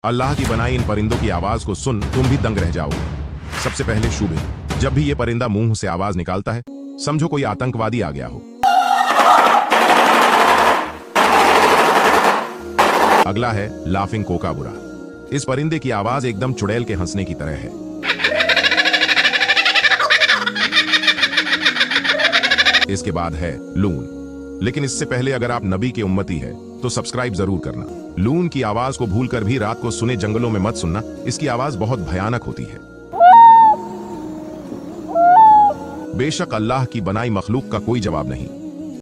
अल्लाह की बनाई इन परिंदों की आवाज को सुन तुम भी दंग रह जाओगे। सबसे पहले शुबे, जब भी ये परिंदा मुंह से आवाज निकालता है समझो कोई आतंकवादी आ गया हो। अगला है लाफिंग कोकाबुरा। इस परिंदे की आवाज एकदम चुड़ैल के हंसने की तरह है। इसके बाद है लून, लेकिन इससे पहले अगर आप नबी के उम्मती है तो सब्सक्राइब जरूर करना। लून की आवाज को भूलकर भी रात को सुने जंगलों में मत सुनना, इसकी आवाज बहुत भयानक होती है। बेशक अल्लाह की बनाई मखलूक का कोई जवाब नहीं।